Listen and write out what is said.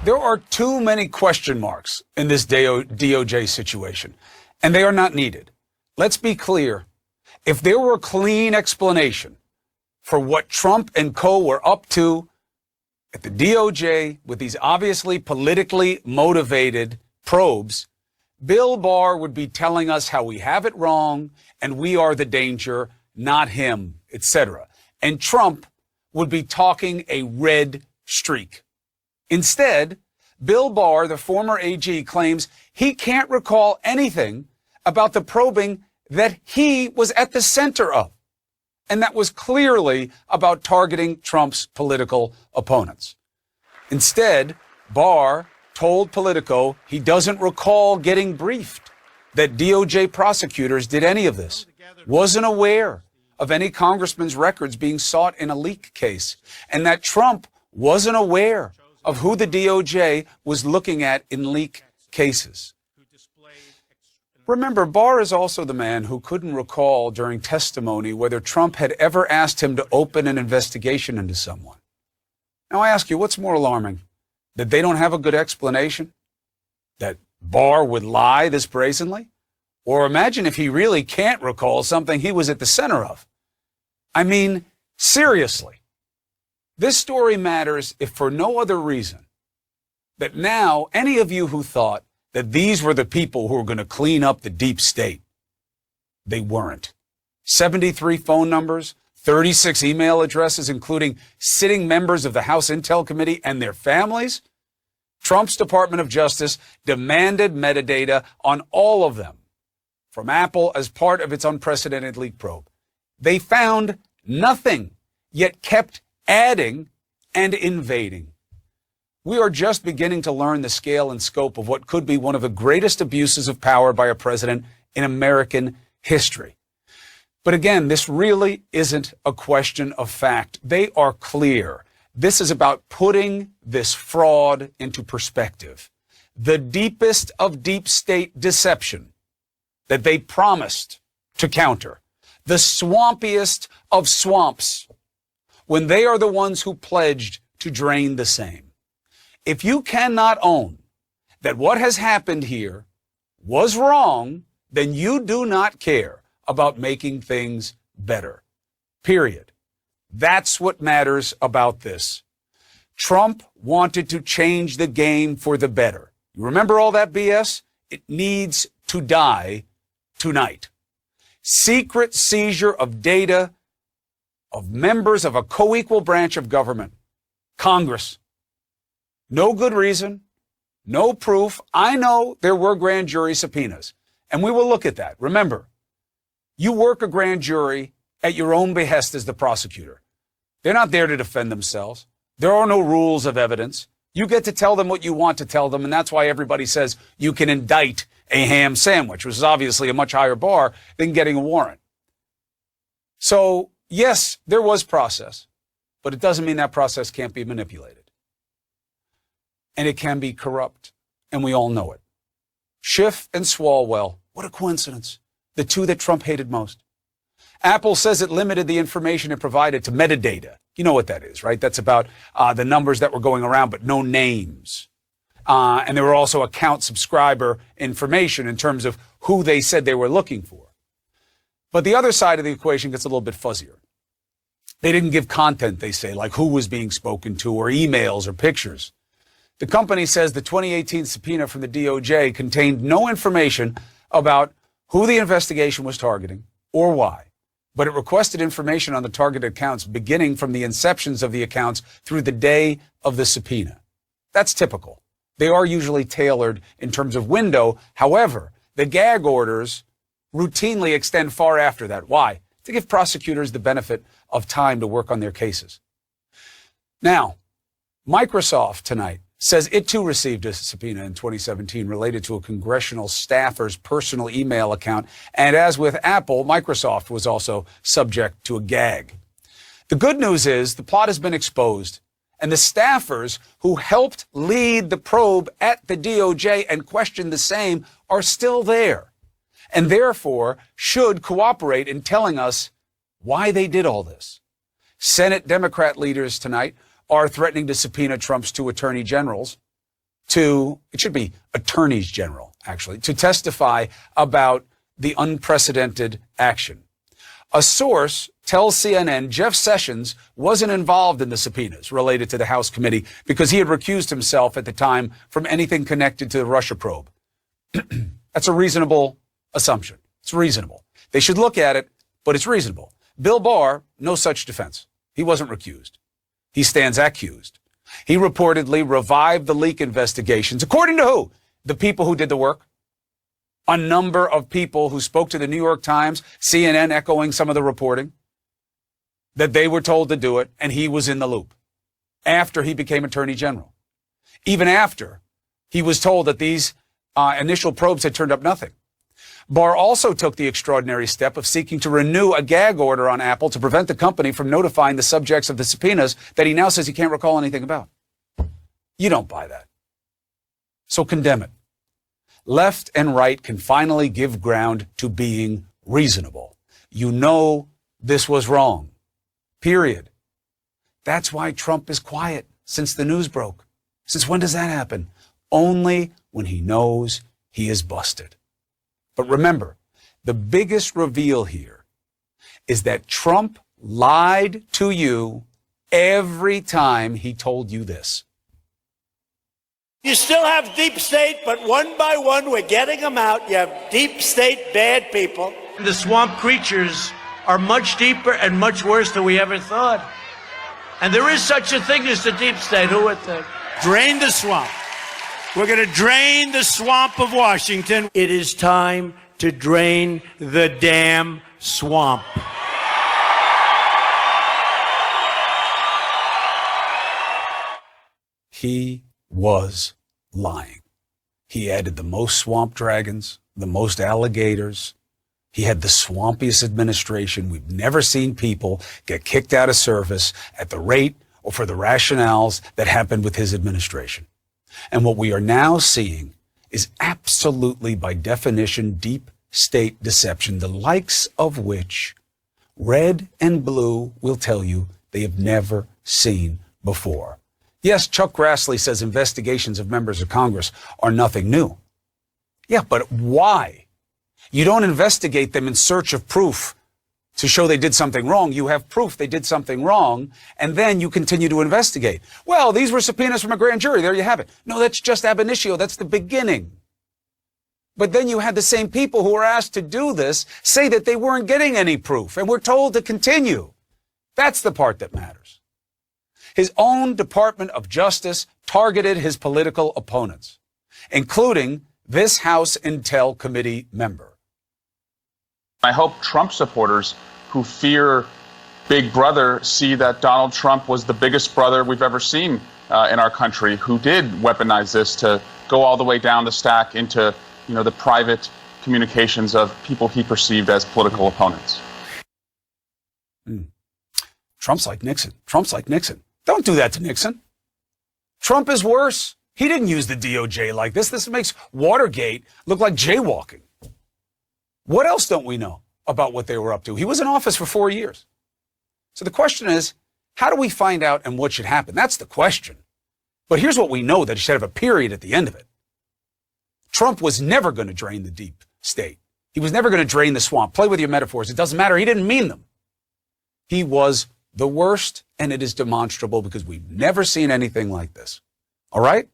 There are too many question marks in this DOJ situation, and they are not needed. Let's be clear. If there were a clean explanation for what Trump and co. were up to at the DOJ with these obviously politically motivated probes, Bill Barr would be telling us how we have it wrong and we are the danger, not him, etc. And Trump would be talking a red streak. Instead, Bill Barr, the former AG, claims he can't recall anything about the probing that he was at the center of. And that was clearly about targeting Trump's political opponents. Instead, Barr told Politico he doesn't recall getting briefed that DOJ prosecutors did any of this, wasn't aware of any congressman's records being sought in a leak case, and that Trump wasn't aware of who the DOJ was looking at in leak cases. Remember, Barr is also the man who couldn't recall during testimony whether Trump had ever asked him to open an investigation into someone. Now, I ask you, what's more alarming? That they don't have a good explanation? That Barr would lie this brazenly? Or imagine if he really can't recall something he was at the center of. I mean, seriously. This story matters if for no other reason that now any of you who thought that these were the people who were going to clean up the deep state, they weren't. 73 phone numbers, 36 email addresses, including sitting members of the House Intel Committee and their families. Trump's Department of Justice demanded metadata on all of them from Apple as part of its unprecedented leak probe. They found nothing, yet kept adding and invading. We are just beginning to learn the scale and scope of what could be one of the greatest abuses of power by a president in American history. But again, this really isn't a question of fact. They are clear. This is about putting this fraud into perspective. The deepest of deep state deception that they promised to counter. The swampiest of swamps when they are the ones who pledged to drain the same. If you cannot own that what has happened here was wrong, then you do not care about making things better. Period. That's what matters about this. Trump wanted to change the game for the better. You remember all that BS? It needs to die tonight. Secret seizure of data of members of a co-equal branch of government, Congress. No good reason, no proof. I know there were grand jury subpoenas, and we will look at that. Remember, you work a grand jury at your own behest as the prosecutor. They're not there to defend themselves. There are no rules of evidence. You get to tell them what you want to tell them, and that's why everybody says you can indict a ham sandwich, which is obviously a much higher bar than getting a warrant. So, yes, there was process, but it doesn't mean that process can't be manipulated. And it can be corrupt, and we all know it. Schiff and Swalwell, what a coincidence. The two that Trump hated most. Apple says it limited the information it provided to metadata. You know what that is, right? That's about the numbers that were going around, but no names. And there were also account subscriber information in terms of who they said they were looking for. But the other side of the equation gets a little bit fuzzier. They didn't give content, they say, like who was being spoken to or emails or pictures. The company says the 2018 subpoena from the DOJ contained no information about who the investigation was targeting or why, but it requested information on the targeted accounts beginning from the inceptions of the accounts through the day of the subpoena. That's typical. They are usually tailored in terms of window. However, the gag orders routinely extend far after that. Why? To give prosecutors the benefit of time to work on their cases. Now, Microsoft tonight says it too received a subpoena in 2017 related to a congressional staffer's personal email account. And as with Apple, Microsoft was also subject to a gag. The good news is the plot has been exposed, and the staffers who helped lead the probe at the DOJ and questioned the same are still there, and therefore should cooperate in telling us why they did all this. Senate Democrat leaders tonight are threatening to subpoena Trump's two attorney generals, it should be attorneys general, actually, to testify about the unprecedented action. A source tells CNN Jeff Sessions wasn't involved in the subpoenas related to the House committee because he had recused himself at the time from anything connected to the Russia probe. That's a reasonable assumption. It's reasonable. They should look at it, but it's reasonable. Bill Barr, no such defense. He wasn't recused. He stands accused. He reportedly revived the leak investigations. According to who? The people who did the work. A number of people who spoke to the New York Times, CNN echoing some of the reporting, that they were told to do it, and he was in the loop after he became Attorney General. Even after he was told that these initial probes had turned up nothing. Barr also took the extraordinary step of seeking to renew a gag order on Apple to prevent the company from notifying the subjects of the subpoenas that he now says he can't recall anything about. You don't buy that. So condemn it. Left and right can finally give ground to being reasonable. You know this was wrong. Period. That's why Trump is quiet since the news broke. Since when does that happen? Only when he knows he is busted. But remember, the biggest reveal here is that Trump lied to you every time he told you this. You still have deep state, but one by one, we're getting them out. You have deep state bad people. The swamp creatures are much deeper and much worse than we ever thought. And there is such a thing as the deep state. Who would think? Drain the swamp. We're going to drain the swamp of Washington. It is time to drain the damn swamp. He was lying. He added the most swamp dragons, the most alligators. He had the swampiest administration. We've never seen people get kicked out of service at the rate or for the rationales that happened with his administration. And what we are now seeing is absolutely, by definition, deep state deception, the likes of which red and blue will tell you they have never seen before. Yes, Chuck Grassley says investigations of members of Congress are nothing new. Yeah, but why? You don't investigate them in search of proof to show they did something wrong. You have proof they did something wrong, and then you continue to investigate. Well, these were subpoenas from a grand jury. There you have it. No, that's just ab initio. That's the beginning. But then you had the same people who were asked to do this say that they weren't getting any proof, and were told to continue. That's the part that matters. His own Department of Justice targeted his political opponents, including this House Intel Committee member. I hope Trump supporters who fear Big Brother see that Donald Trump was the biggest brother we've ever seen in our country, who did weaponize this to go all the way down the stack into, the private communications of people he perceived as political opponents. Trump's like Nixon. Trump's like Nixon. Don't do that to Nixon. Trump is worse. He didn't use the DOJ like this. This makes Watergate look like jaywalking. What else don't we know about what they were up to? He was in office for 4 years. So the question is, how do we find out and what should happen? That's the question. But here's what we know, that it should have a period at the end of it. Trump was never going to drain the deep state. He was never going to drain the swamp. Play with your metaphors. It doesn't matter. He didn't mean them. He was the worst, and it is demonstrable because we've never seen anything like this. All right?